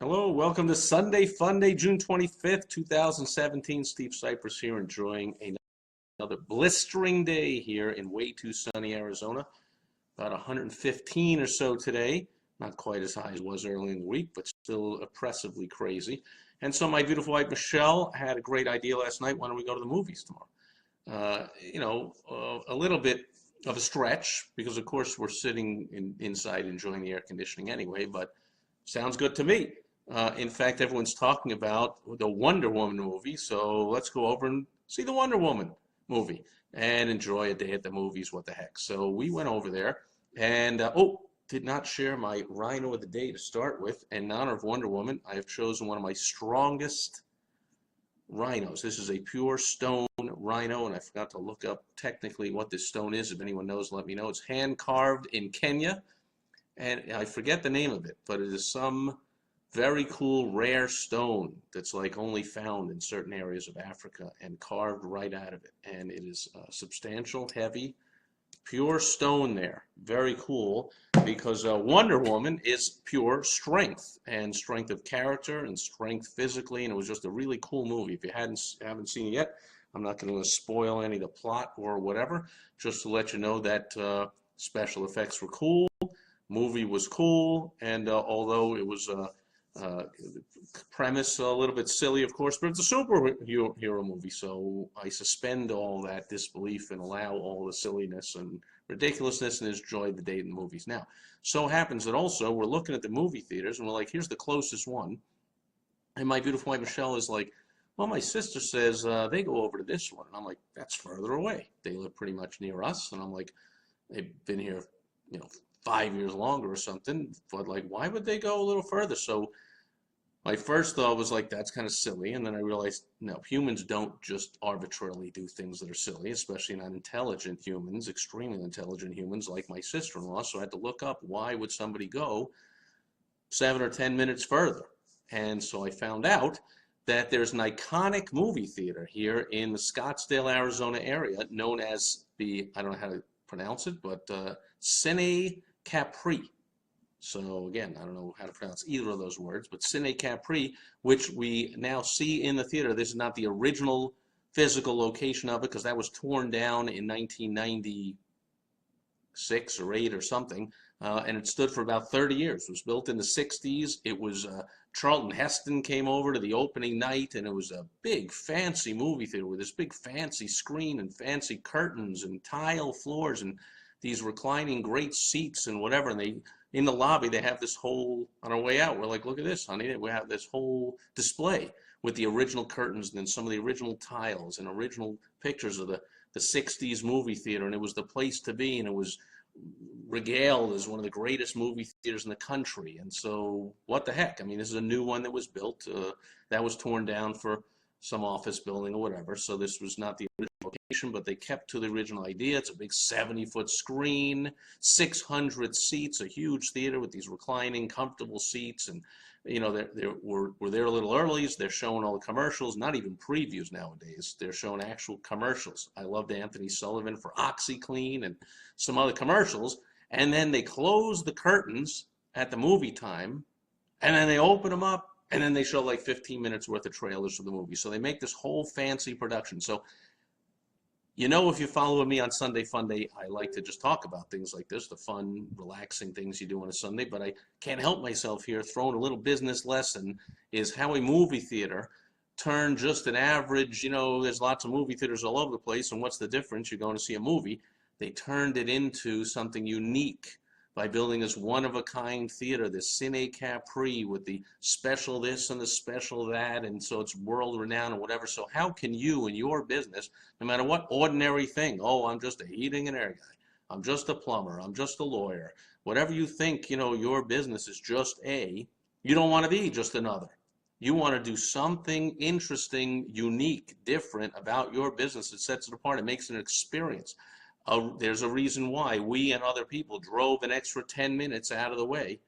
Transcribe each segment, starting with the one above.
Hello, welcome to Sunday Funday, June 25th, 2017. Steve Sipress here, enjoying another blistering day here in way too sunny Arizona. About 115 or so today. Not quite as high as it was early in the week, but still oppressively crazy. And so my beautiful wife Michelle had a great idea last night. Why don't we go to the movies tomorrow? A little bit of a stretch because, of course, we're sitting inside enjoying the air conditioning anyway, but sounds good to me. In fact, everyone's talking about the Wonder Woman movie, so let's go over and see the Wonder Woman movie and enjoy a day at the movies. What the heck? So we went over there and, did not share my rhino of the day to start with. In honor of Wonder Woman, I have chosen one of my strongest rhinos. This is a pure stone rhino, and I forgot to look up technically what this stone is. If anyone knows, let me know. It's hand carved in Kenya, and I forget the name of it, but it is some very cool rare stone that's like only found in certain areas of Africa and carved right out of it. And it is substantial, heavy, pure stone there. Very cool because Wonder Woman is pure strength and strength of character and strength physically. And it was just a really cool movie. If you haven't seen it yet, I'm not going to spoil any of the plot or whatever. Just to let you know that special effects were cool, movie was cool, and although it was premise a little bit silly, of course, but it's a superhero movie, so I suspend all that disbelief and allow all the silliness and ridiculousness and enjoy the day in the movies. Now, so happens that also we're looking at the movie theaters and we're like, here's the closest one, and my beautiful wife Michelle is like, well, my sister says they go over to this one, and I'm like, that's further away. They live pretty much near us, and I'm like, they've been here, 5 years longer or something, but like, why would they go a little further? So my first thought was like, that's kind of silly. And then I realized, no, humans don't just arbitrarily do things that are silly, especially not intelligent humans, extremely intelligent humans like my sister-in-law. So I had to look up, why would somebody go 7 or 10 minutes further? And so I found out that there's an iconic movie theater here in the Scottsdale, Arizona area known as I don't know how to pronounce it, but Cine Capri. So again, I don't know how to pronounce either of those words, but Cine Capri, which we now see in the theater. This is not the original physical location of it because that was torn down in 1996 or 8 or something, and it stood for about 30 years. It was built in the 60s. It was Charlton Heston came over to the opening night, and it was a big fancy movie theater with this big fancy screen and fancy curtains and tile floors and these reclining great seats and whatever. And they in the lobby they have this whole, on our way out, we're like, look at this, honey, we have this whole display with the original curtains and then some of the original tiles and original pictures of the 60s movie theater, and it was the place to be, and it was regaled as one of the greatest movie theaters in the country. And so what the heck, I mean, this is a new one that was built, that was torn down for some office building or whatever, so this was not the original location, but they kept to the original idea. It's a big 70-foot screen, 600 seats, a huge theater with these reclining comfortable seats. And we're there a little early. They're showing all the commercials, not even previews nowadays. They're showing actual commercials. I loved Anthony Sullivan for OxyClean and some other commercials. And then they close the curtains at the movie time, and then they open them up, and then they show like 15 minutes worth of trailers for the movie. So they make this whole fancy production. So, if you follow me on Sunday Funday, I like to just talk about things like this, the fun, relaxing things you do on a Sunday, but I can't help myself here. Throwing a little business lesson is how a movie theater turned just an average, there's lots of movie theaters all over the place, and what's the difference? You're going to see a movie. They turned it into something unique by building this one-of-a-kind theater, this Cine Capri with the special this and the special that, and so it's world-renowned and whatever. So how can you in your business, no matter what ordinary thing, oh, I'm just a heating and air guy, I'm just a plumber, I'm just a lawyer, whatever you think, your business is just you don't want to be just another. You want to do something interesting, unique, different about your business. It sets it apart. It makes it an experience. There's a reason why we and other people drove an extra 10 minutes out of the way.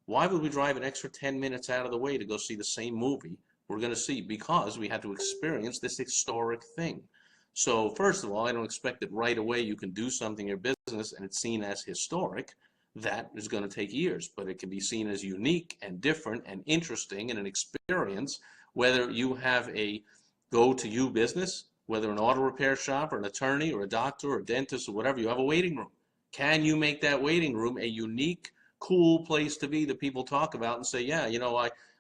Why would we drive an extra 10 minutes out of the way to go see the same movie we're going to see? Because we had to experience this historic thing. So first of all, I don't expect that right away you can do something in your business and it's seen as historic. that is going to take years, but it can be seen as unique and different and interesting and an experience, whether you have a go-to-you business, whether an auto repair shop or an attorney or a doctor or a dentist or whatever, you have a waiting room. Can you make that waiting room a unique, cool place to be that people talk about and say, yeah,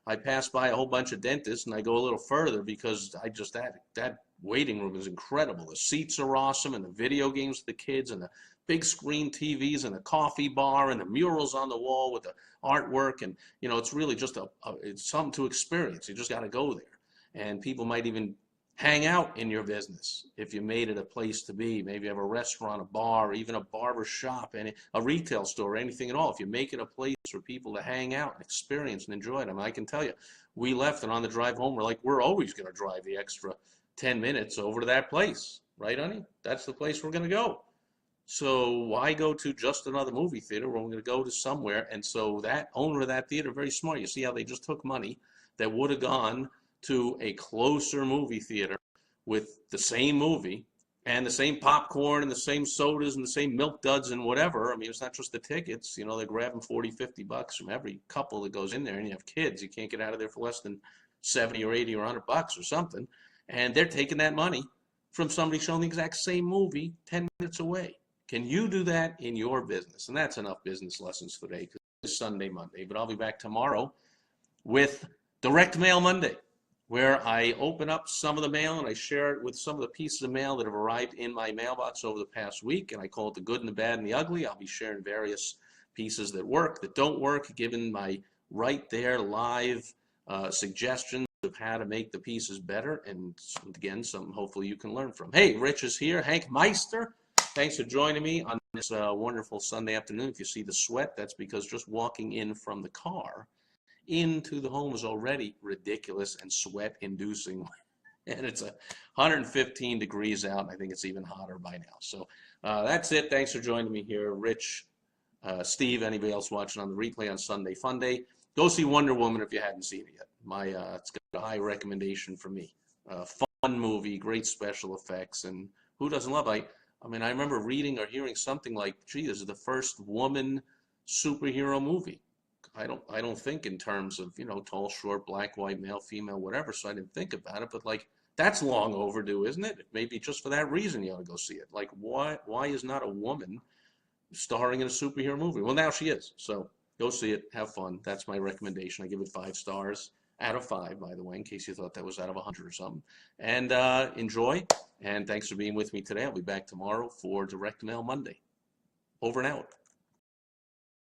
I pass by a whole bunch of dentists and I go a little further because that waiting room is incredible. The seats are awesome and the video games for the kids and the big screen TVs and the coffee bar and the murals on the wall with the artwork, and it's really just it's something to experience. You just got to go there, and people might even hang out in your business if you made it a place to be. Maybe you have a restaurant, a bar, even a barber shop, and a retail store, anything at all. If you make it a place for people to hang out and experience and enjoy it. I mean, I can tell you, we left, and on the drive home, we're like, we're always going to drive the extra 10 minutes over to that place. Right, honey? That's the place we're going to go. So why go to just another movie theater when we're going to go to somewhere? And so that owner of that theater, very smart. You see how they just took money that would have gone to a closer movie theater with the same movie and the same popcorn and the same sodas and the same milk duds and whatever. I mean, it's not just the tickets. They're grabbing 40, 50 bucks from every couple that goes in there, and you have kids. You can't get out of there for less than 70 or 80 or 100 bucks or something. And they're taking that money from somebody showing the exact same movie 10 minutes away. Can you do that in your business? And that's enough business lessons today, because it's Sunday, Monday. But I'll be back tomorrow with Direct Mail Monday, where I open up some of the mail and I share it with some of the pieces of mail that have arrived in my mailbox over the past week. And I call it the good and the bad and the ugly. I'll be sharing various pieces that work, that don't work, given my right there live suggestions of how to make the pieces better. And again, some hopefully you can learn from. Hey, Rich is here. Hank Meister. Thanks for joining me on this wonderful Sunday afternoon. If you see the sweat, that's because just walking in from the car into the home is already ridiculous and sweat-inducing. And it's 115 degrees out, and I think it's even hotter by now. So that's it. Thanks for joining me here. Rich, Steve, anybody else watching on the replay on Sunday Funday, go see Wonder Woman if you hadn't seen it yet. It's got a high recommendation from me. Fun movie, great special effects, and who doesn't love it? I mean, I remember reading or hearing something like, gee, this is the first woman superhero movie. I don't think in terms of, tall, short, black, white, male, female, whatever, so I didn't think about it. But, like, that's long overdue, isn't it? Maybe just for that reason you ought to go see it. Like, why is not a woman starring in a superhero movie? Well, now she is. So go see it. Have fun. That's my recommendation. I give it 5 stars out of 5, by the way, in case you thought that was out of 100 or something. And enjoy. And thanks for being with me today. I'll be back tomorrow for Direct Mail Monday. Over and out.